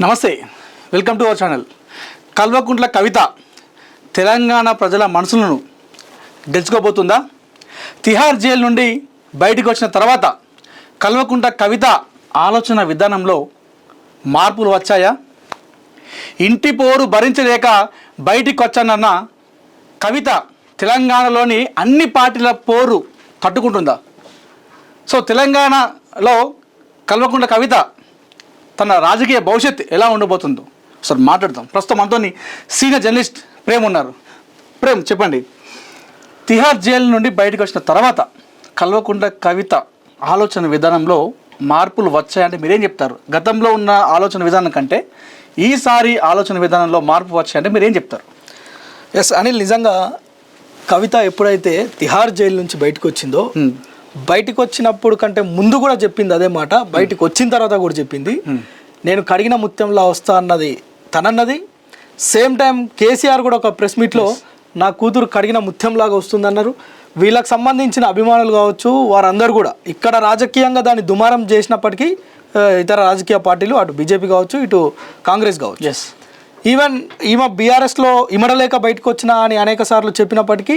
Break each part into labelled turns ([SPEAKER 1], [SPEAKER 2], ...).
[SPEAKER 1] నమస్తే, welcome to our channel. Kalvakuntla Kavitha Telangana ప్రజల మనసులను గెలుచుకోబోతుందా? తిహార్ జైలు నుండి బయటకు వచ్చిన తర్వాత కల్వకుంట్ల కవిత ఆలోచన విధానంలో మార్పులు వచ్చాయా? ఇంటి పోరు భరించలేక బయటికి వచ్చానన్న కవిత తెలంగాణలోని అన్ని పార్టీల పోరు తట్టుకుంటుందా? సో తెలంగాణలో కల్వకుంట్ల కవిత తన రాజకీయ భవిష్యత్తు ఎలా ఉండబోతుందో సార్ మాట్లాడతాం. ప్రస్తుతం మనతో సీనియర్ జర్నలిస్ట్ ప్రేమ్ ఉన్నారు. ప్రేమ్, చెప్పండి, తిహార్ జైలు నుండి బయటకు వచ్చిన తర్వాత కల్వకుంట్ల కవిత ఆలోచన విధానంలో మార్పులు వచ్చాయంటే మీరేం చెప్తారు? గతంలో ఉన్న ఆలోచన విధానం కంటే ఈసారి ఆలోచన విధానంలో మార్పు వచ్చాయంటే మీరేం చెప్తారు?
[SPEAKER 2] ఎస్ అనిల్, నిజంగా కవిత ఎప్పుడైతే తిహార్ జైలు నుంచి బయటకు వచ్చిందో, బయటకు వచ్చినప్పుడు కంటే ముందు కూడా చెప్పింది అదే మాట, బయటకు వచ్చిన తర్వాత కూడా చెప్పింది. నేను కడిగిన ముత్యంలా వస్తా అన్నది తనన్నది. సేమ్ టైం కేసీఆర్ కూడా ఒక ప్రెస్ మీట్లో నా కూతురు కడిగిన ముత్యంలాగా వస్తుందన్నారు. వీళ్ళకి సంబంధించిన అభిమానులు కావచ్చు, వారందరూ కూడా ఇక్కడ రాజకీయంగా దాన్ని దుమారం చేసినప్పటికీ ఇతర రాజకీయ పార్టీలు, అటు బీజేపీ కావచ్చు, ఇటు కాంగ్రెస్ కావచ్చు,
[SPEAKER 1] ఎస్
[SPEAKER 2] ఈవెన్ ఈమె బీఆర్ఎస్లో ఇమడలేక బయటకు వచ్చినా అని అనేక సార్లు చెప్పినప్పటికీ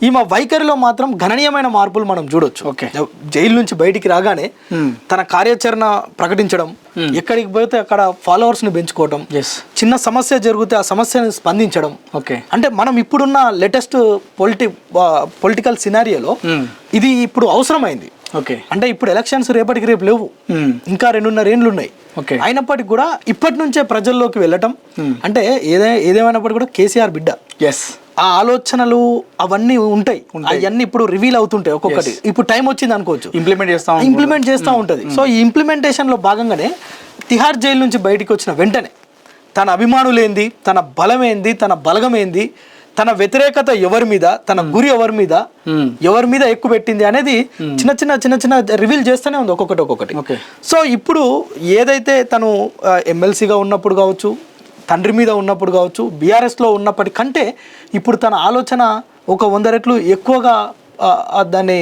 [SPEAKER 2] ఈమె వైఖరిలో మాత్రం గణనీయమైన మార్పులు మనం చూడొచ్చు.
[SPEAKER 1] ఓకే,
[SPEAKER 2] జైలు నుంచి బయటికి రాగానే తన కార్యాచరణ ప్రకటించడం, ఎక్కడికి పోతే అక్కడ ఫాలోవర్స్ని పెంచుకోవడం, చిన్న సమస్య జరిగితే ఆ సమస్యను స్పందించడం.
[SPEAKER 1] ఓకే,
[SPEAKER 2] అంటే మనం ఇప్పుడున్న లేటెస్ట్ పొలిటికల్ సినారియోలో ఇది ఇప్పుడు అవసరమైంది.
[SPEAKER 1] ఓకే,
[SPEAKER 2] అంటే ఇప్పుడు ఎలక్షన్స్ రేపటికి రేపు లేవు, ఇంకా 2.5 ఏళ్ళు ఉన్నాయి.
[SPEAKER 1] ఓకే,
[SPEAKER 2] అయినప్పటికీ కూడా ఇప్పటి నుంచే ప్రజల్లోకి వెళ్ళటం అంటే ఏదేమైనప్పటికీ కూడా కేసీఆర్ బిడ్డ,
[SPEAKER 1] ఎస్
[SPEAKER 2] ఆ ఆలోచనలు అవన్నీ ఉంటాయి. అవన్నీ ఇప్పుడు రివీల్ అవుతుంటాయి ఒక్కొక్కటి. ఇప్పుడు టైం వచ్చింది అనుకోవచ్చు, ఇంప్లిమెంట్ చేస్తూ ఉంటుంది. సో ఈ ఇంప్లిమెంటేషన్లో భాగంగానే తిహార్ జైలు నుంచి బయటికి వచ్చిన వెంటనే తన అభిమానులు ఏంది, తన బలం ఏంది, తన బలగం ఏంది, తన వ్యతిరేకత ఎవరి మీద, తన గురి ఎవరి మీద ఎక్కువ పెట్టింది అనేది చిన్న చిన్న రివీల్ చేస్తూనే ఉంది ఒక్కొక్కటి. సో ఇప్పుడు ఏదైతే తను ఎమ్మెల్సీగా ఉన్నప్పుడు కావచ్చు, తండ్రి మీద ఉన్నప్పుడు కావచ్చు, బీఆర్ఎస్లో ఉన్నప్పటికంటే ఇప్పుడు తన ఆలోచన ఒక 100 రెట్లు ఎక్కువగా దాన్ని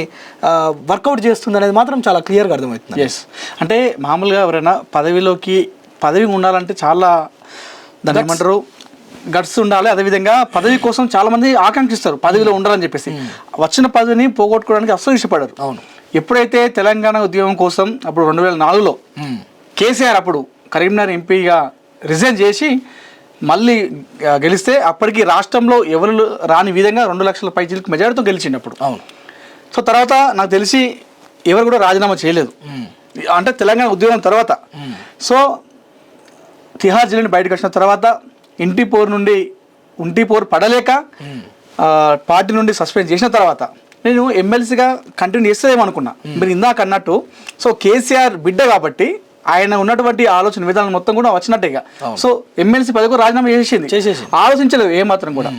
[SPEAKER 2] వర్కౌట్ చేస్తుంది అనేది మాత్రం చాలా క్లియర్గా అర్థమవుతుంది.
[SPEAKER 1] ఎస్, అంటే మామూలుగా ఎవరైనా పదవి ఉండాలంటే చాలా దాన్ని ఏమంటారు, గట్స్ ఉండాలి. అదేవిధంగా పదవి కోసం చాలా మంది ఆకాంక్షిస్తారు, పదవిలో ఉండాలని చెప్పేసి. వచ్చిన పదవిని పోగొట్టుకోవడానికి అస్సలు ఇష్టపడరు.
[SPEAKER 2] అవును,
[SPEAKER 1] ఎప్పుడైతే తెలంగాణ ఉద్యమం కోసం అప్పుడు 2004లో కేసీఆర్ అప్పుడు కరీంనగర్ ఎంపీగా రిజైన్ చేసి మళ్ళీ గెలిస్తే అప్పటికి రాష్ట్రంలో ఎవరు రాని విధంగా 2 లక్షల పైచీలకు మెజారిటీతో గెలిచిండు అప్పుడు.
[SPEAKER 2] అవును.
[SPEAKER 1] సో తర్వాత నాకు తెలిసి ఎవరు కూడా రాజీనామా చేయలేదు, అంటే తెలంగాణ ఉద్యమం తర్వాత. సో తిహార్ జైలు బయటకు వచ్చిన తర్వాత ఇంటి పోరు పడలేక పార్టీ నుండి సస్పెండ్ చేసిన తర్వాత నేను ఎమ్మెల్సీగా కంటిన్యూ చేస్తుందేమో అనుకున్నా. మీరు ఇందాక అన్నట్టు, సో కేసీఆర్ బిడ్డ కాబట్టి ఆయన ఉన్నటువంటి ఆలోచన విధానం మొత్తం కూడా వచ్చినట్టేగా. సో ఎమ్మెల్సీ పదవికి రాజీనామా చేసేసి ఆలోచించలేదు ఏమాత్రం కూడా.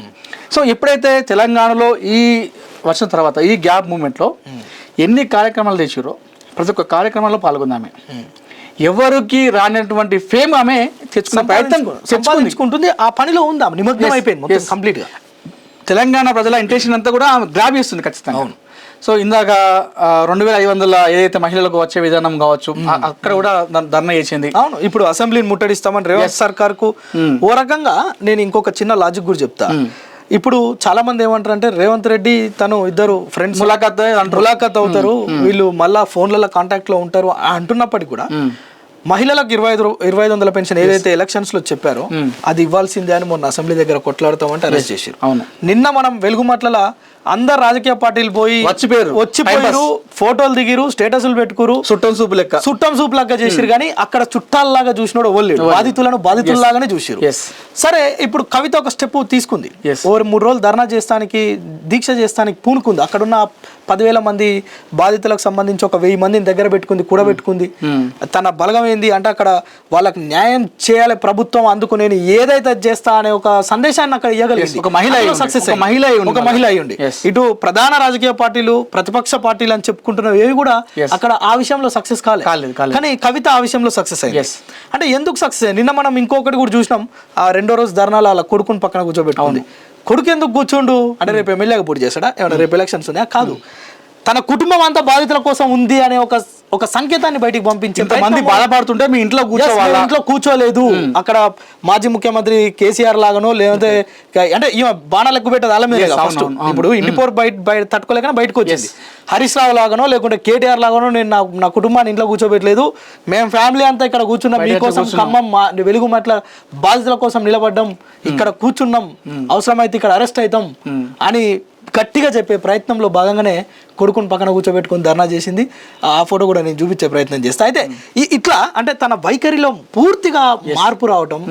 [SPEAKER 1] సో ఎప్పుడైతే తెలంగాణలో ఈ వచ్చిన తర్వాత ఈ గ్యాప్ మూమెంట్లో ఎన్ని కార్యక్రమాలు తెచ్చారో ప్రతి ఒక్క కార్యక్రమంలో పాల్గొందామే. ఎవరికి రానటువంటి ఫేమ్ ఆమె తెచ్చుకునే ప్రయత్నం
[SPEAKER 2] సంపాదించుకుంటుంది. ఆ పనిలో ఉంది, ఆమె నిమగ్నం అయిపోయింది కంప్లీట్గా.
[SPEAKER 1] తెలంగాణ ప్రజల ఇంటెన్షన్ అంతా కూడా ఆమె గ్రాప్ చేస్తుంది ఖచ్చితంగా. సో ఇందాక 2500 ఏదైతే మహిళలకు వచ్చే విధానం కావచ్చు, అక్కడ కూడా ధర్నా చేసింది.
[SPEAKER 2] అవును, ఇప్పుడు అసెంబ్లీని ముట్టడిస్తామని రేవంత్ సర్కార్ కు ఓ రకంగా. నేను ఇంకొక చిన్న లాజిక్ కూడా చెప్తా. ఇప్పుడు చాలా మంది ఏమంటారు అంటే రేవంత్ రెడ్డి తను ఇద్దరు ఫ్రెండ్స్ ములాఖాత్ అవుతారు, వీళ్ళు మళ్ళా ఫోన్లలో కాంటాక్ట్ లో ఉంటారు అంటున్నప్పటికీ కూడా మహిళలకు 2500 పెన్షన్ ఏదైతే ఎలక్షన్స్ లో చెప్పారో అది ఇవ్వాల్సిందే అని మొన్న అసెంబ్లీ దగ్గర కొట్లాడతామంటే అరెస్ట్ చేశారు. నిన్న మనం వెలుగుమట్ల అందరు రాజకీయ పార్టీలు పోయి వచ్చిపోయారు, ఫోటోలు దిగిరు, స్టేటస్లు పెట్టుకురు, చుట్టం సూపు లెక్క చేసిరు. కానీ అక్కడ చుట్టాలలాగా చూసినోడు ఎవరు, బాధితుల్లాగానే చూసిరు. సరే, ఇప్పుడు కవిత ఒక స్టెప్ తీసుకుంది. 3 రోజులు ధర్నా చేస్తానికి, దీక్ష చేస్తానికి పూనుకుంది. అక్కడున్న 10,000 మంది బాధితులకు సంబంధించి ఒక 1000 మందిని దగ్గర పెట్టుకుంది, కూడబెట్టుకుంది. తన బలగం ఏంది అంటే అక్కడ వాళ్ళకి న్యాయం చేయాలి ప్రభుత్వం, అందుకు నేను ఏదైతే చేస్తా అనే ఒక సందేశాన్ని అక్కడ ఇవ్వగలిగింది. ఒక మహిళ అయి ఉండి ఇటు ప్రధాన రాజకీయ పార్టీలు, ప్రతిపక్ష పార్టీలు అని చెప్పుకుంటున్నవి ఏవి కూడా అక్కడ ఆ విషయంలో సక్సెస్ కాలేదు. కానీ కవిత ఆ విషయంలో సక్సెస్ అయ్యింది. అంటే ఎందుకు సక్సెస్ అయ్యింది? నిన్న మనం ఇంకొకటి కూడా చూసినాం. ఆ 2వ రోజు ధర్నాలు అలా కొడుకుని పక్కన కూర్చోబెట్టుకుంది. కొడుకు ఎందుకు కూర్చోండు అంటే రేపు ఎమ్మెల్యేగా పోటీ చేస్తాడా, ఏమన్నా రేపు ఎలక్షన్స్ ఉన్నాయా? కాదు, తన కుటుంబం అంతా బాధితుల కోసం ఉంది అనే ఒక ఒక సంకేతాన్ని బయటికి పంపించే
[SPEAKER 1] మంది బాధపడుతుంటే మీ ఇంట్లో
[SPEAKER 2] ఇంట్లో కూర్చోలేదు. అక్కడ మాజీ ముఖ్యమంత్రి కేసీఆర్ లాగానో లేదంటే అంటే ఈమె బాణాలు ఎక్కువ పెట్టేది అలా మీద ఇప్పుడు ఇంటిపోరు బయట తట్టుకోలేక బయటకు వచ్చేసి హరీష్ రావు లాగానో లేకుంటే కేటీఆర్ లాగానో నేను నా కుటుంబాన్ని ఇంట్లో కూర్చోబెట్టలేదు, మేము ఫ్యామిలీ అంతా ఇక్కడ కూర్చున్నాం, మీకోసం ఖమ్మం వెలుగు మట్ల బాధితుల కోసం నిలబడ్డం, ఇక్కడ కూర్చున్నాం, అవసరమైతే ఇక్కడ అరెస్ట్ అవుతాం అని గట్టిగా చెప్పే ప్రయత్నంలో భాగంగానే కొడుకుని పక్కన కూర్చోబెట్టుకుని ధర్నా చేసింది. ఆ ఫోటో కూడా నేను చూపించే ప్రయత్నం చేస్తా. అయితే ఇట్లా అంటే తన వైఖరిలో పూర్తిగా మార్పు రావటం,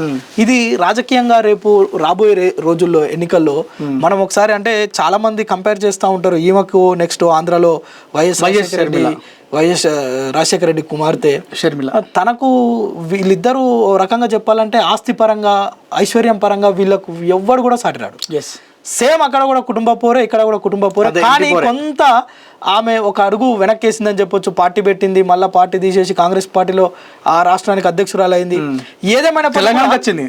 [SPEAKER 2] ఇది రాజకీయంగా రేపు రాబోయే రోజుల్లో ఎన్నికల్లో మనం ఒకసారి అంటే చాలా మంది కంపేర్ చేస్తూ ఉంటారు. ఈమెకు నెక్స్ట్ ఆంధ్రాలో వైఎస్ రాజశేఖర రెడ్డి కుమార్తె
[SPEAKER 1] షర్మిల,
[SPEAKER 2] తనకు వీళ్ళిద్దరూ రకంగా చెప్పాలంటే ఆస్తి పరంగా ఐశ్వర్యం పరంగా వీళ్ళకు ఎవ్వడు కూడా సాటిరాడు. సేమ్ అక్కడ కూడా కుటుంబ పోరే, ఇక్కడ కూడా కుటుంబ పోరే. కానీ కొంత ఆమె ఒక అడుగు వెనక్కేసిందని చెప్పొచ్చు. పార్టీ పెట్టింది, మళ్ళీ పార్టీ తీసేసి కాంగ్రెస్ పార్టీలో ఆ రాష్ట్రానికి అధ్యక్షురాలైంది. ఏదేమైనా
[SPEAKER 1] తెలంగాణ వచ్చింది,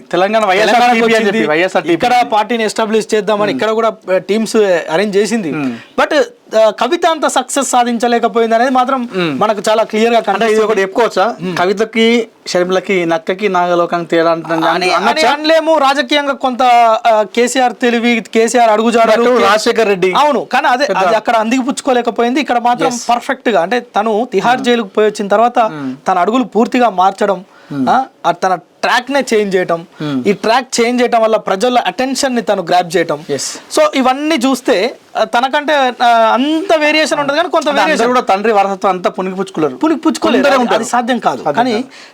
[SPEAKER 2] ఇక్కడ పార్టీని ఎస్టాబ్లిష్ చేద్దామని ఇక్కడ కూడా టీమ్స్ అరేంజ్ చేసింది. బట్ కవిత అంత సక్సెస్ సాధించలేకపోయింది అనేది మాత్రం మనకు చాలా క్లియర్ గా
[SPEAKER 1] ఇది ఒకటి చెప్పుకోవచ్చా? కవితకి షర్మిలకి నక్కకి నాగలోకానికి తేడా
[SPEAKER 2] అనలేము. రాజకీయంగా కొంత కేసీఆర్ తెలివి, కేసీఆర్ అడుగుజాడలు,
[SPEAKER 1] రాజశేఖర్ రెడ్డి
[SPEAKER 2] అవును. కానీ అది అక్కడ అందిపుచ్చుకోలేకపోయింది. ఇక్కడ మాత్రం పర్ఫెక్ట్ గా అంటే తను తిహార్ జైలుకు పోయి వచ్చిన తర్వాత తన అడుగులు పూర్తిగా మార్చడం, తన ట్రాక్ నే చేంజ్ చేయటం, ఈ ట్రాక్ చేంజ్ చేయటం వల్ల ప్రజల అటెన్షన్ ని తను గ్రాప్ చేయటం. సో ఇవన్నీ చూస్తే తనకంటే అంత వేరియేషన్ ఉంటుంది కానీ కొంత వేరియేషన్
[SPEAKER 1] కూడా తండ్రి వారసత్వం అంతా
[SPEAKER 2] పుణికిపుచ్చుకోలేదు, అది సాధ్యం కాదు. కానీ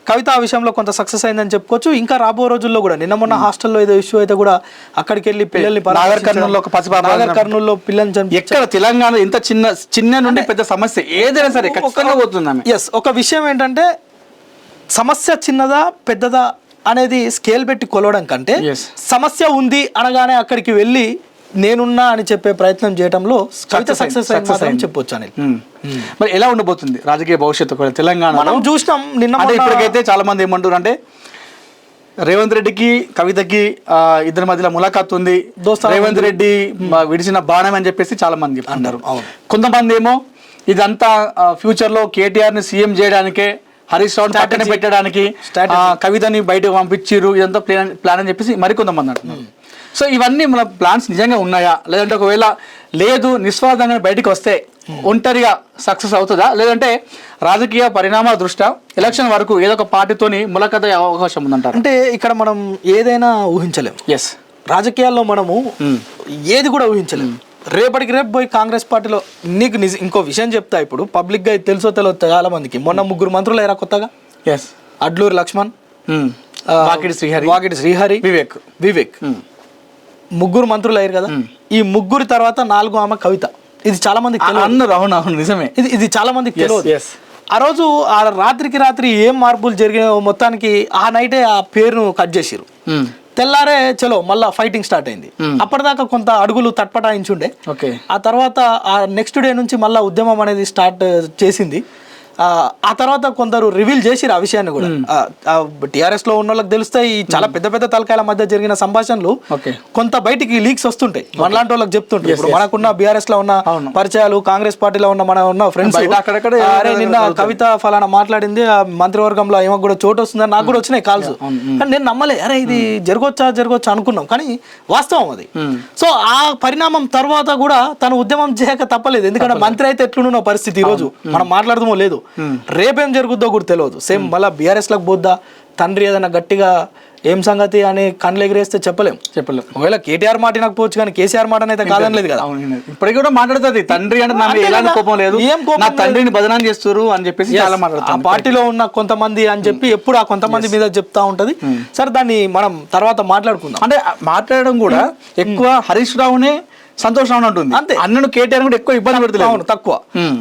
[SPEAKER 2] కవిత ఆ విషయంలో కొంత సక్సెస్ అయిందని చెప్పుకోవచ్చు. ఇంకా రాబో రోజుల్లో కూడా నిన్న మొన్న హాస్టల్లో ఏదో ఇష్యూ అయితే కూడా అక్కడికి వెళ్ళి పిల్లల్ని నాగర్ కర్నూలులో పిల్లల్ని
[SPEAKER 1] ఎక్కడ తెలంగాణ ఇంత చిన్న నుండి పెద్ద సమస్య ఏదైనా సరే
[SPEAKER 2] ఎస్ ఒక విషయం ఏంటంటే సమస్య చిన్నదా పెద్దదా అనేది స్కేల్ పెట్టి కొలవడం కంటే సమస్య ఉంది అనగానే అక్కడికి వెళ్ళి నేనున్నా అని చెప్పే ప్రయత్నం చేయడంలో కవిత సక్సెస్ అని చెప్పొచ్చు అని.
[SPEAKER 1] మరి ఎలా ఉండబోతుంది రాజకీయ భవిష్యత్తు తెలంగాణ?
[SPEAKER 2] మనం చూసినాం నిన్న.
[SPEAKER 1] ఇప్పటికైతే చాలా మంది ఏమంటారు అంటే రేవంత్ రెడ్డికి కవితకి ఇద్దరి మధ్యలో ములాఖాత్ ఉంది, రేవంత్ రెడ్డి విడిచిన బాణం అని చెప్పేసి చాలా మంది అంటారు. కొంతమంది ఏమో ఇదంతా ఫ్యూచర్ లో కేటీఆర్ ని సీఎం చేయడానికే, హరీష్ రావు పక్కన పెట్టడానికి కవితని బయటకు పంపించారు, ఇదంతా ప్లాన్ అని చెప్పేసి మరికొంతమంది అంటున్నారు. సో ఇవన్నీ మన ప్లాన్స్ నిజంగా ఉన్నాయా, లేదంటే ఒకవేళ లేదు నిస్వార్థంగా బయటకు వస్తే ఒంటరిగా సక్సెస్ అవుతుందా, లేదంటే రాజకీయ పరిణామాల దృష్ట్యా ఎలక్షన్ వరకు ఏదో ఒక పార్టీతోని ములాఖాత్ అయ్యే అవకాశం ఉందంటారు?
[SPEAKER 2] అంటే ఇక్కడ మనం ఏదైనా ఊహించలేము. రాజకీయాల్లో మనము ఏది కూడా ఊహించలేము. రేపటికి రేపు పోయి కాంగ్రెస్ పార్టీలో నీకు ఇంకో విషయం చెప్తా. ఇప్పుడు పబ్లిక్గా తెలుసో తెలియదు చాలా మందికి. మొన్న 3 మంత్రులు అయ్యారా కొత్తగా. అడ్లూరి లక్ష్మణ్, వాకిటి శ్రీహరి, వివేక్ 3 మంత్రులు అయ్యారు కదా. ఈ 3 తర్వాత 4వ ఆమె కవిత. ఇది చాలా మందికి
[SPEAKER 1] తెలియదు. నిజమే,
[SPEAKER 2] ఇది చాలా మందికి తెలియదు. ఆ రోజు ఆ రాత్రి ఏం మార్పులు జరిగినాయో మొత్తానికి ఆ నైటే ఆ పేరును కట్ చేసిరు. తెల్లారే చలో మళ్ళా ఫైటింగ్ స్టార్ట్ అయింది. అప్పటిదాకా కొంత అడుగులు తట్పటాయించుండే. ఆ తర్వాత ఆ నెక్స్ట్ డే నుంచి మళ్ళా ఉద్యమం అనేది స్టార్ట్ చేసింది. ఆ తర్వాత కొందరు రివీల్ చేసిరు ఆ విషయాన్ని కూడా. టిఆర్ఎస్ లో ఉన్న వాళ్ళకి తెలుస్తాయి చాలా పెద్ద పెద్ద తలకాయల మధ్య జరిగిన సంభాషణలు కొంత బయటికి లీక్స్ వస్తుంటాయి. మనలాంటి వాళ్ళకి చెప్తుంటారు. ఇప్పుడు మనకున్న బీఆర్ఎస్ లో ఉన్న పరిచయాలు, కాంగ్రెస్ పార్టీలో ఉన్న ఫ్రెండ్స్, అరే నిన్న కవిత ఫలానా మాట్లాడింది మంత్రివర్గంలో ఏమో కూడా చోటు వస్తుందని నాకు కూడా వచ్చినాయి కాల్స్. కానీ నేను నమ్మలే, అరే ఇది జరగొచ్చా అనుకున్నాం. కానీ వాస్తవం అది. సో ఆ పరిణామం తర్వాత కూడా తను ఉద్యమం చేయక తప్పలేదు. ఎందుకంటే మంత్రి అయితే ఎట్లున్న పరిస్థితి ఈ రోజు మనం మాట్లాడదామో లేదు, రేపేం జరుగుద్దో కూడా తెలియదు. సేమ్ మళ్ళీ బీఆర్ఎస్ లకు పోద్దా, తండ్రి ఏదైనా గట్టిగా ఏం సంగతి అని కళ్ళు ఎగిరేస్తే చెప్పలేం. ఒకవేళ కేటీఆర్ మాట నాకు కానీ కేసీఆర్ మాట అయితే కాదనలేదు కదా.
[SPEAKER 1] ఇప్పటికీ కూడా మాట్లాడుతుంది తండ్రి అంటే ఎలాంటి కోపం లేదు, నా తండ్రిని బదనాం చేస్తారు అని చెప్పేసి చాలా మాట్లాడుతుంది.
[SPEAKER 2] ఆ పార్టీలో ఉన్న కొంతమంది అని చెప్పి ఎప్పుడు ఆ కొంతమంది మీద చెప్తా ఉంటది. సరే దాన్ని మనం తర్వాత మాట్లాడుకుందాం.
[SPEAKER 1] అంటే మాట్లాడడం కూడా ఎక్కువ హరీష్ రావునే సంతోషం ఉంటుంది అంతే. అన్నను కేటీఆర్ కూడా ఎక్కువ ఇబ్బంది పెడుతుంది, తక్కువ.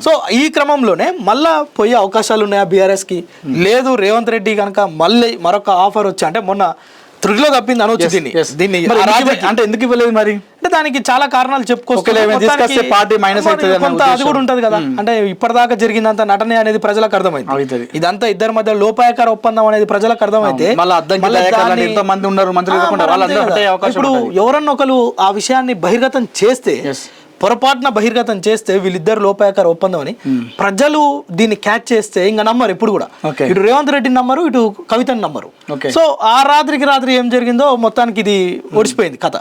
[SPEAKER 2] సో ఈ క్రమంలోనే మళ్ళా పోయే అవకాశాలు ఉన్నాయా బీఆర్ఎస్ కి? లేదు, రేవంత్ రెడ్డి కనుక మళ్ళీ మరొక ఆఫర్ వచ్చి అంటే మొన్న త్రుడిలో తప్పింది అనవచ్చు దీన్ని.
[SPEAKER 1] అంటే ఎందుకు ఇవ్వలేదు మరి?
[SPEAKER 2] అంటే దానికి చాలా కారణాలు చెప్పుకోవచ్చు. అది కూడా ఉంటది కదా. అంటే ఇప్పటిదాకా జరిగిందంత నటనే అనేది ప్రజలకు అర్థమైంది. ఇదంతా ఇద్దరి మధ్య లోపాయకార ఒప్పందం అనేది ప్రజలకు అర్థమైతే ఇప్పుడు ఎవరన్నా ఒకరు ఆ విషయాన్ని బహిర్గతం చేస్తే పొరపాటున బహిర్గతం చేస్తే వీళ్ళిద్దరు లోపాయకార ఒప్పందం అని ప్రజలు దీన్ని క్యాచ్ చేస్తే ఇంకా నమ్మరు ఎప్పుడు కూడా. ఇటు రేవంత్ రెడ్డిని నమ్మరు, ఇటు కవితని నమ్మరు. సో ఆ రాత్రి ఏం జరిగిందో మొత్తానికి ఇది ఒడిసిపోయింది కథ.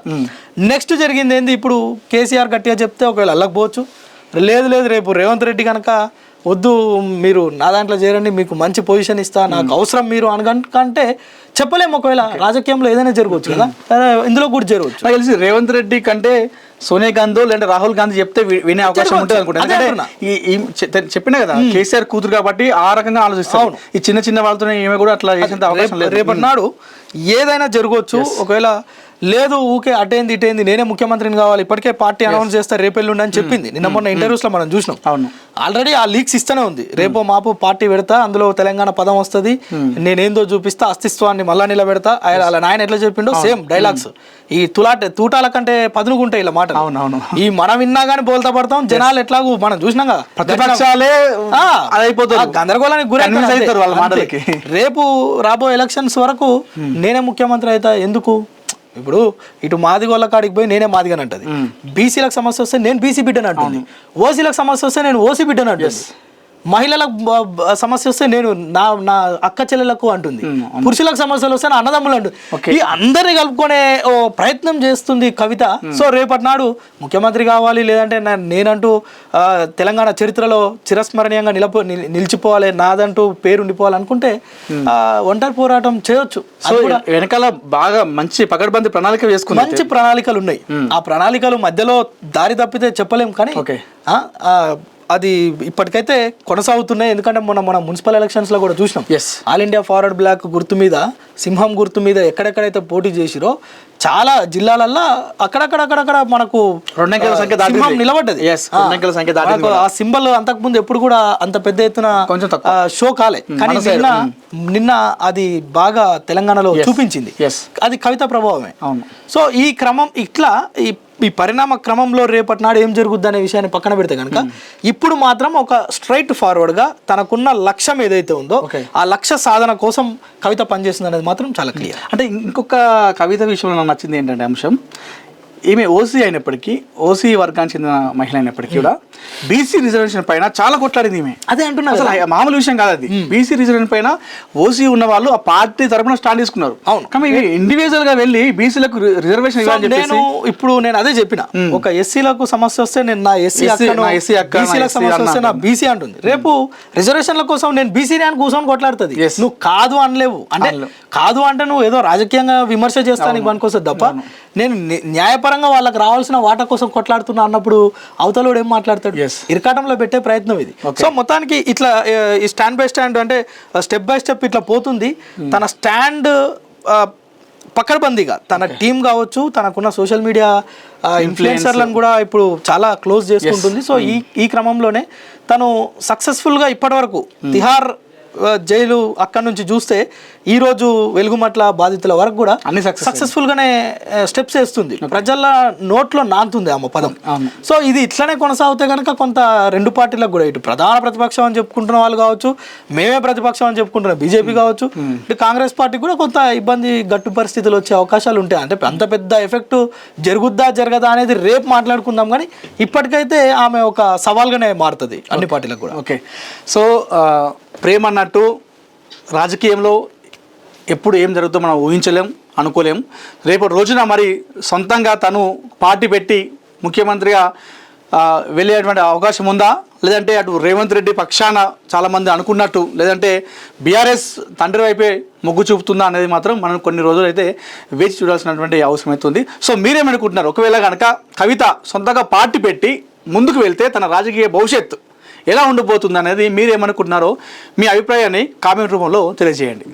[SPEAKER 2] నెక్స్ట్ జరిగింది ఏంది, ఇప్పుడు కేసీఆర్ గట్టిగా చెప్తే ఒకవేళ అల్లకపోవచ్చు, లేదు రేపు రేవంత్ రెడ్డి కనుక వద్దు మీరు నా దాంట్లో చేరండి, మీకు మంచి పొజిషన్ ఇస్తా, నాకు అవసరం మీరు అనకంటే చెప్పలేము. ఒకవేళ రాజకీయంలో ఏదైనా జరగవచ్చు కదా, ఇందులో కూడా జరగవచ్చు.
[SPEAKER 1] నాకు తెలిసి రేవంత్ రెడ్డి కంటే సోనియా గాంధీ లేదంటే రాహుల్ గాంధీ చెప్తే వినే అవకాశం ఉంటుంది అనుకుంటా. చెప్పినా కదా కేసీఆర్ కూతురు కాబట్టి ఆ రకంగా ఆలోచిస్తాను. ఈ చిన్న వాళ్ళతో ఏమీ కూడా అట్లా చేసేంత అవకాశం లేదు.
[SPEAKER 2] రేపటి నాడు ఏదైనా జరగవచ్చు. ఒకవేళ లేదు ఊకే అటేంది ఇటేంది నేనే ముఖ్యమంత్రిని కావాలి, ఇప్పటికే పార్టీ అనౌన్స్ చేస్తారు రేపెల్లుండి అని చెప్పింది. నిన్న మొన్న ఇంటర్వ్యూస్ లో మనం చూసినాం.
[SPEAKER 1] అవును,
[SPEAKER 2] ఆల్రెడీ ఆ లీక్స్ ఇస్తూనే ఉంది. రేపో మాపు పార్టీ పెడతా, అందులో తెలంగాణ పదం వస్తుంది, నేనేందో చూపిస్తా, అస్తిత్వాన్ని మళ్ళా నిలబెడతా. అలా ఆయన ఎట్లా చెప్పిండో సేమ్ డైలాగ్స్. ఈ తూటాల కంటే పదునుకుంటాయి ఇలా మాట.
[SPEAKER 1] అవునవును,
[SPEAKER 2] ఈ మనం విన్నా గానీ బోల్తా పడతాం. జనాలు ఎట్లాగూ మనం చూసినాం కదా,
[SPEAKER 1] ప్రతిపక్షాలే
[SPEAKER 2] గందరగోళానికి గురవుతారు వాళ్ళ మాటలకి. రేపు రాబో ఎలక్షన్స్ వరకు నేనే ముఖ్యమంత్రి అవుతా ఎందుకు, ఇప్పుడు ఇటు మాదిగోళ్ళ కాడికి పోయి నేనే మాదిగని అంటది, బీసీలకు సమస్య వస్తే నేను బీసీ బిడ్డని అంటుంది, ఓసీలకు సమస్య వస్తే నేను ఓసీ బిడ్డని అంటుంది, మహిళలకు సమస్య వస్తే నేను నా అక్క చెల్లెలకు అంటుంది, పురుషులకు సమస్యలు వస్తే నా అన్నదమ్ములు అంటుంది. ఈ అందరిని కలుపుకునే ఓ ప్రయత్నం చేస్తుంది కవిత. సో రేపటి నాడు ముఖ్యమంత్రి కావాలి, లేదంటే నేనంటూ తెలంగాణ చరిత్రలో చిరస్మరణీయంగా నిలిచిపోవాలి, నాదంటూ పేరు ఉండిపోవాలి అనుకుంటే ఒంటరి పోరాటం చేయొచ్చు.
[SPEAKER 1] సో వెనకాల బాగా మంచి పకడ్బందీ ప్రణాళిక వేసుకుని
[SPEAKER 2] మంచి ప్రణాళికలు ఉన్నాయి. ఆ ప్రణాళికలు మధ్యలో దారి తప్పితే చెప్పలేము, కానీ అది ఇప్పటికైతే కొనసాగుతున్నాయి. ఎందుకంటే మన మున్సిపల్ ఎలక్షన్స్ లో కూడా చూసినాం. ఆల్ ఇండియా ఫార్వర్డ్ బ్లాక్ గుర్తు మీద, సింహం గుర్తు మీద ఎక్కడెక్కడైతే పోటీ చేసిరో చాలా జిల్లాలల్లో అక్కడక్కడ మనకు సింహం నిలబడ్డది. ఆ సింబల్ అంతకుముందు ఎప్పుడు కూడా అంత పెద్ద ఎత్తున కొంచెం షో కాలే, కానీ నిన్న అది బాగా తెలంగాణలో చూపించింది. అది కవిత ప్రభావమే. సో ఈ క్రమం ఇట్లా ఈ పరిణామ క్రమంలో రేపటి నాడు ఏం జరుగుద్ది అనే విషయాన్ని పక్కన పెడితే కనుక ఇప్పుడు మాత్రం ఒక స్ట్రైట్ ఫార్వర్డ్ గా తనకున్న లక్ష్యం ఏదైతే ఉందో ఆ లక్ష్య సాధన కోసం కవిత పనిచేస్తుంది అనేది మాత్రం చాలా క్లియర్.
[SPEAKER 1] అంటే ఇంకొక కవిత విషయంలో నాకు నచ్చింది ఏంటంటే అంశం, ఈమె ఓసీ అయినప్పటికీ, ఓసీ వర్గానికి చెందిన మహిళ అయినప్పటికీ కూడా బీసీ రిజర్వేషన్ పైన చాలా కొట్లాడింది ఈమె.
[SPEAKER 2] అదే అంటున్నా,
[SPEAKER 1] అసలు మామూలు విషయం కాదు అది. బీసీ రిజర్వేషన్ పైన ఓసీ ఉన్న వాళ్ళు ఆ పార్టీ తరపున స్టాండ్ తీసుకున్నారు.
[SPEAKER 2] అవును,
[SPEAKER 1] కానీ ఇండివిజువల్ గా వెళ్ళి బీసీలకు రిజర్వేషన్
[SPEAKER 2] నేను అదే చెప్పిన, ఒక ఎస్సీలకు సమస్య వస్తే నేను నా ఎస్సీ సమస్య వస్తే నా బీసీ అంటుంది. రేపు రిజర్వేషన్ల కోసం నేను బీసీ అని కూర్చొని కొట్లాడుతుంది. నువ్వు కాదు అనలేవు, అంటే కాదు అంటే నువ్వు ఏదో రాజకీయంగా విమర్శ చేస్తానికి పనికొస్తుంది తప్ప నేను న్యాయపరంగా వాళ్ళకి రావాల్సిన వాటా కోసం కొట్లాడుతున్నా అన్నప్పుడు అవతలోడు ఏం మాట్లాడతాడు? ఇరకాటంలో పెట్టే ప్రయత్నం ఇది. సో మొత్తానికి ఇట్లా ఈ స్టాండ్ బై స్టాండ్ అంటే స్టెప్ బై స్టెప్ ఇట్లా పోతుంది. తన స్టాండ్ పకడ్బందీగా తన టీం కావచ్చు, తనకున్న సోషల్ మీడియా ఇన్ఫ్లుయెన్సర్లను కూడా ఇప్పుడు చాలా క్లోజ్ చేసుకుంటుంది. సో ఈ క్రమంలోనే తను సక్సెస్ఫుల్గా ఇప్పటి వరకు తిహార్ జైలు అక్కడి నుంచి చూస్తే ఈ రోజు వెలుగుమట్ల బాధితుల వరకు కూడా అన్ని సక్సెస్ఫుల్ గానే స్టెప్స్ వేస్తుంది. ప్రజల నోట్లో నాంతుంది ఆమె పదం. సో ఇది ఇట్లనే కొనసాగితే కనుక కొంత రెండు పార్టీలకు కూడా, ఇటు ప్రధాన ప్రతిపక్షం అని చెప్పుకుంటున్న వాళ్ళు కావచ్చు, మేమే ప్రతిపక్షం అని చెప్పుకుంటున్న బీజేపీ కావచ్చు, ఇటు కాంగ్రెస్ పార్టీకి కూడా కొంత ఇబ్బంది గట్టు పరిస్థితులు వచ్చే అవకాశాలు ఉంటాయి. అంటే అంత పెద్ద ఎఫెక్ట్ జరుగుద్దా జరగదా అనేది రేపు మాట్లాడుకుందాం, కానీ ఇప్పటికైతే ఆమె ఒక సవాల్గానే మారుతుంది అన్ని పార్టీలకు కూడా.
[SPEAKER 1] ఓకే, సో ప్రేమ అన్నట్టు రాజకీయంలో ఎప్పుడు ఏం జరుగుతుందో మనం ఊహించలేం, అనుకోలేం. రేపటి రోజున మరి సొంతంగా తను పార్టీ పెట్టి ముఖ్యమంత్రిగా వెళ్ళేటువంటి అవకాశం ఉందా, లేదంటే అటు రేవంత్ రెడ్డి పక్షాన చాలామంది అనుకున్నట్టు, లేదంటే బీఆర్ఎస్ తండ్రి వైపే మొగ్గు చూపుతుందా అనేది మాత్రం మనం కొన్ని రోజులు అయితే వేచి చూడాల్సినటువంటి అవసరం అవుతుంది. సో మీరేమనుకుంటున్నారు? ఒకవేళ కనుక కవిత సొంతంగా పార్టీ పెట్టి ముందుకు వెళ్తే తన రాజకీయ భవిష్యత్తు ఎలా ఉండిపోతుంది అనేది మీరేమనుకుంటున్నారో మీ అభిప్రాయాన్ని కామెంట్ రూపంలో తెలియజేయండి.